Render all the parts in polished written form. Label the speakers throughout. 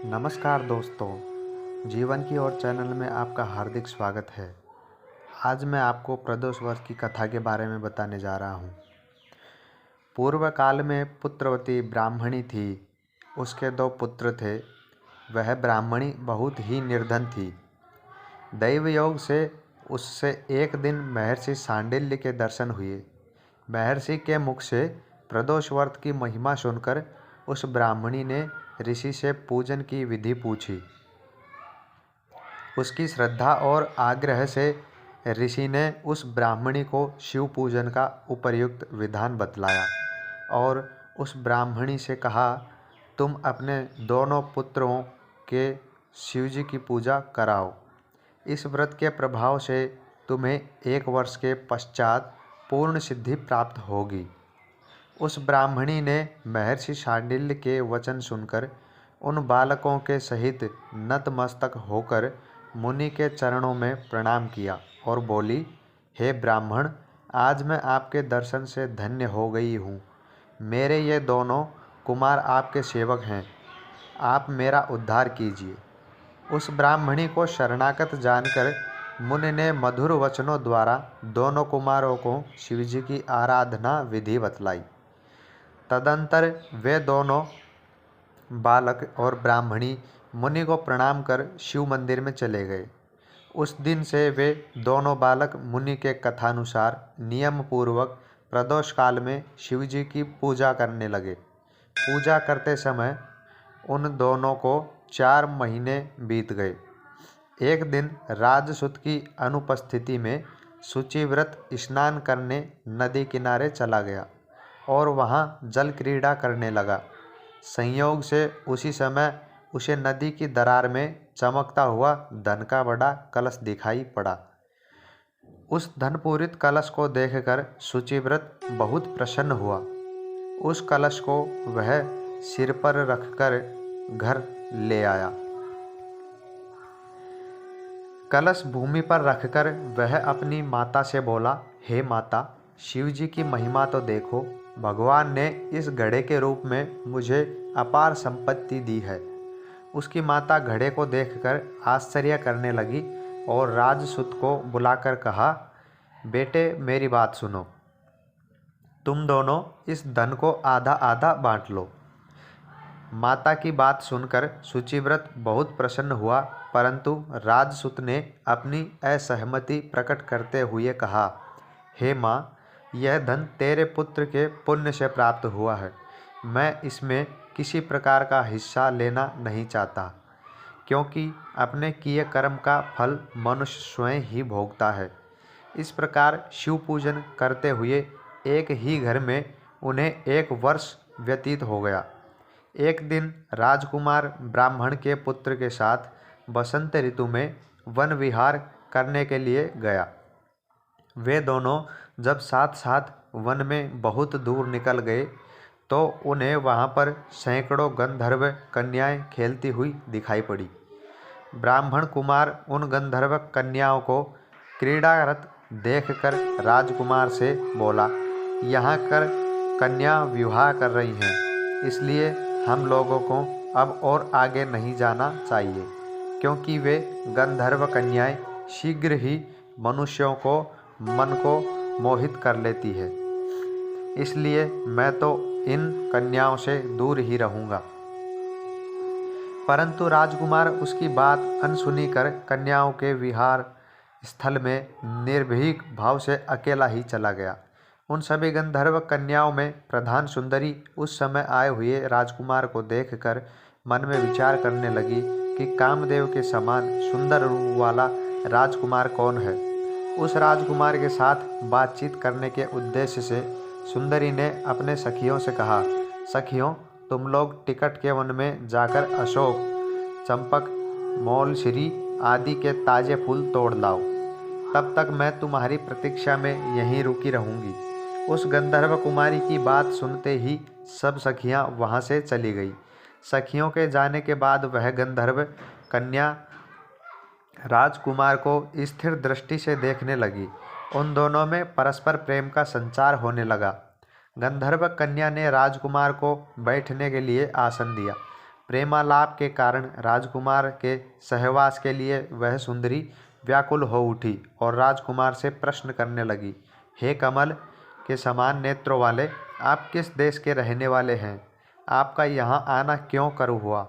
Speaker 1: नमस्कार दोस्तों, जीवन की ओर चैनल में आपका हार्दिक स्वागत है। आज मैं आपको प्रदोष वर्ष की कथा के बारे में बताने जा रहा हूँ। पूर्व काल में पुत्रवती ब्राह्मणी थी। उसके 2 पुत्र थे। वह ब्राह्मणी बहुत ही निर्धन थी। दैव योग से उससे एक दिन महर्षि सांडिल्य के दर्शन हुए। महर्षि के मुख से प्रदोष व्रत की महिमा सुनकर उस ब्राह्मणी ने ऋषि से पूजन की विधि पूछी। उसकी श्रद्धा और आग्रह से ऋषि ने उस ब्राह्मणी को शिव पूजन का उपयुक्त विधान बतलाया और उस ब्राह्मणी से कहा, तुम अपने दोनों पुत्रों के शिवजी की पूजा कराओ। इस व्रत के प्रभाव से तुम्हें 1 वर्ष के पश्चात पूर्ण सिद्धि प्राप्त होगी। उस ब्राह्मणी ने महर्षि शांडिल्य के वचन सुनकर उन बालकों के सहित नतमस्तक होकर मुनि के चरणों में प्रणाम किया और बोली, हे ब्राह्मण, आज मैं आपके दर्शन से धन्य हो गई हूँ। मेरे ये दोनों कुमार आपके सेवक हैं। आप मेरा उद्धार कीजिए। उस ब्राह्मणी को शरणागत जानकर मुनि ने मधुर वचनों द्वारा दोनों कुमारों को शिवजी की आराधना विधि बतलाई। तदंतर वे दोनों बालक और ब्राह्मणी मुनि को प्रणाम कर शिव मंदिर में चले गए। उस दिन से वे दोनों बालक मुनि के कथानुसार नियम पूर्वक प्रदोष काल में शिवजी की पूजा करने लगे। पूजा करते समय उन दोनों को 4 महीने बीत गए। एक दिन राजसुत की अनुपस्थिति में शुचिव्रत स्नान करने नदी किनारे चला गया और वहाँ जल क्रीड़ा करने लगा। संयोग से उसी समय उसे नदी की दरार में चमकता हुआ धन का बड़ा कलश दिखाई पड़ा। उस धनपूरित कलश को देखकर शुचिव्रत बहुत प्रसन्न हुआ। उस कलश को वह सिर पर रखकर घर ले आया। कलश भूमि पर रखकर वह अपनी माता से बोला, हे माता, शिवजी की महिमा तो देखो। भगवान ने इस घड़े के रूप में मुझे अपार संपत्ति दी है। उसकी माता घड़े को देखकर आश्चर्य करने लगी और राजसुत को बुलाकर कहा, बेटे, मेरी बात सुनो। तुम दोनों इस धन को आधा आधा बांट लो। माता की बात सुनकर शुचिव्रत बहुत प्रसन्न हुआ, परंतु राजसुत ने अपनी असहमति प्रकट करते हुए कहा, हे माँ, यह धन तेरे पुत्र के पुण्य से प्राप्त हुआ है। मैं इसमें किसी प्रकार का हिस्सा लेना नहीं चाहता, क्योंकि अपने किए कर्म का फल मनुष्य स्वयं ही भोगता है। इस प्रकार शिव पूजन करते हुए एक ही घर में उन्हें 1 वर्ष व्यतीत हो गया। एक दिन राजकुमार ब्राह्मण के पुत्र के साथ बसंत ऋतु में वन विहार करने के लिए गया। वे दोनों जब साथ साथ वन में बहुत दूर निकल गए तो उन्हें वहाँ पर सैकड़ों गंधर्व कन्याएं खेलती हुई दिखाई पड़ी। ब्राह्मण कुमार उन गंधर्व कन्याओं को क्रीड़ारत देखकर राजकुमार से बोला, यहाँ कर कन्या विवाह कर रही हैं, इसलिए हम लोगों को अब और आगे नहीं जाना चाहिए, क्योंकि वे गंधर्व कन्याएं शीघ्र ही मनुष्यों को मन को मोहित कर लेती है। इसलिए मैं तो इन कन्याओं से दूर ही रहूँगा। परंतु राजकुमार उसकी बात अनसुनी कर कन्याओं के विहार स्थल में निर्भीक भाव से अकेला ही चला गया। उन सभी गंधर्व कन्याओं में प्रधान सुंदरी उस समय आए हुए राजकुमार को देखकर मन में विचार करने लगी कि कामदेव के समान सुंदर रूप वाला राजकुमार कौन है। उस राजकुमार के साथ बातचीत करने के उद्देश्य से सुंदरी ने अपने सखियों से कहा, सखियों, तुम लोग टिकट के वन में जाकर अशोक, चंपक, मौलश्री आदि के ताजे फूल तोड़ लाओ। तब तक मैं तुम्हारी प्रतीक्षा में यहीं रुकी रहूंगी। उस गंधर्व कुमारी की बात सुनते ही सब सखियां वहां से चली गई। सखियों के जाने के बाद वह गंधर्व कन्या राजकुमार को स्थिर दृष्टि से देखने लगी। उन दोनों में परस्पर प्रेम का संचार होने लगा। गंधर्व कन्या ने राजकुमार को बैठने के लिए आसन दिया। प्रेमालाप के कारण राजकुमार के सहवास के लिए वह सुंदरी व्याकुल हो उठी और राजकुमार से प्रश्न करने लगी, हे कमल के समान नेत्रों वाले, आप किस देश के रहने वाले हैं? आपका यहाँ आना क्यों कर हुआ?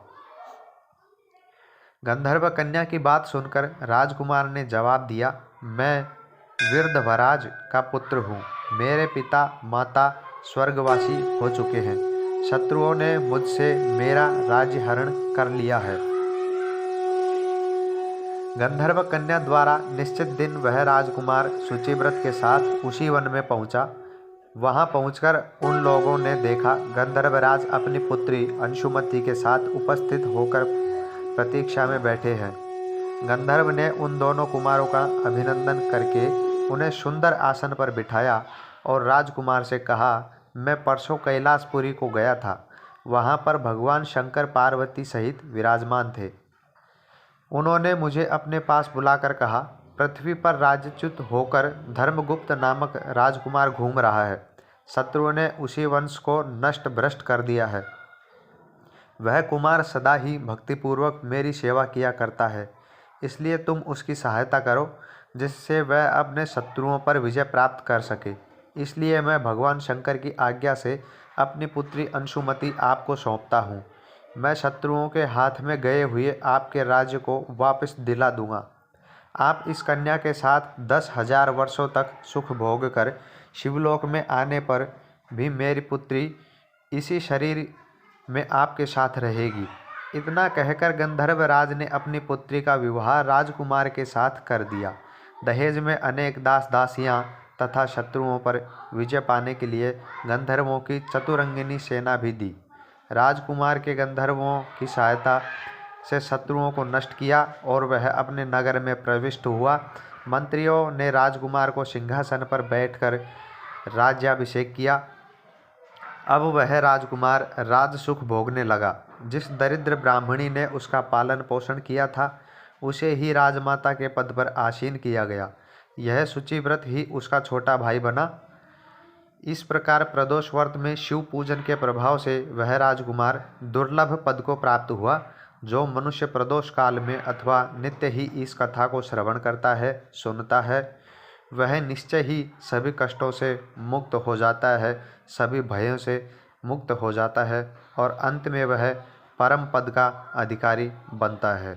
Speaker 1: गंधर्व कन्या की बात सुनकर राजकुमार ने जवाब दिया, मैं विरधवराज का पुत्र हूँ। मेरे पिता माता स्वर्गवासी हो चुके हैं। शत्रुओं ने मुझसे मेरा राज्य हरण कर लिया है। गंधर्व कन्या द्वारा निश्चित दिन वह राजकुमार शुचिव्रत के साथ उसी वन में पहुंचा। वहां पहुंचकर उन लोगों ने देखा गंधर्वराज अपनी पुत्री अंशुमति के साथ उपस्थित होकर प्रतीक्षा में बैठे हैं। गंधर्व ने उन दोनों कुमारों का अभिनंदन करके उन्हें सुंदर आसन पर बिठाया और राजकुमार से कहा, मैं परसों कैलाशपुरी को गया था। वहां पर भगवान शंकर पार्वती सहित विराजमान थे। उन्होंने मुझे अपने पास बुलाकर कहा, पृथ्वी पर राज्यच्युत होकर धर्मगुप्त नामक राजकुमार घूम रहा है। शत्रुओं ने उसी वंश को नष्ट भ्रष्ट कर दिया है। वह कुमार सदा ही भक्तिपूर्वक मेरी सेवा किया करता है, इसलिए तुम उसकी सहायता करो जिससे वह अपने शत्रुओं पर विजय प्राप्त कर सके। इसलिए मैं भगवान शंकर की आज्ञा से अपनी पुत्री अंशुमति आपको सौंपता हूँ। मैं शत्रुओं के हाथ में गए हुए आपके राज्य को वापस दिला दूंगा। आप इस कन्या के साथ 10,000 वर्षों तक सुख भोग कर शिवलोक में आने पर भी मेरी पुत्री इसी शरीर में आपके साथ रहेगी। इतना कहकर गंधर्वराज ने अपनी पुत्री का विवाह राजकुमार के साथ कर दिया। दहेज में अनेक दास दासियां तथा शत्रुओं पर विजय पाने के लिए गंधर्वों की चतुरंगिनी सेना भी दी। राजकुमार के गंधर्वों की सहायता से शत्रुओं को नष्ट किया और वह अपने नगर में प्रविष्ट हुआ। मंत्रियों ने राजकुमार को सिंहासन पर बैठकर राज्याभिषेक किया। अब वह राजकुमार राजसुख भोगने लगा। जिस दरिद्र ब्राह्मणी ने उसका पालन पोषण किया था, उसे ही राजमाता के पद पर आसीन किया गया। यह शुचिव्रत ही उसका छोटा भाई बना। इस प्रकार प्रदोष व्रत में शिव पूजन के प्रभाव से वह राजकुमार दुर्लभ पद को प्राप्त हुआ। जो मनुष्य प्रदोष काल में अथवा नित्य ही इस कथा को श्रवण करता है, सुनता है, वह निश्चय ही सभी कष्टों से मुक्त हो जाता है, सभी भयों से मुक्त हो जाता है और अंत में वह परम पद का अधिकारी बनता है।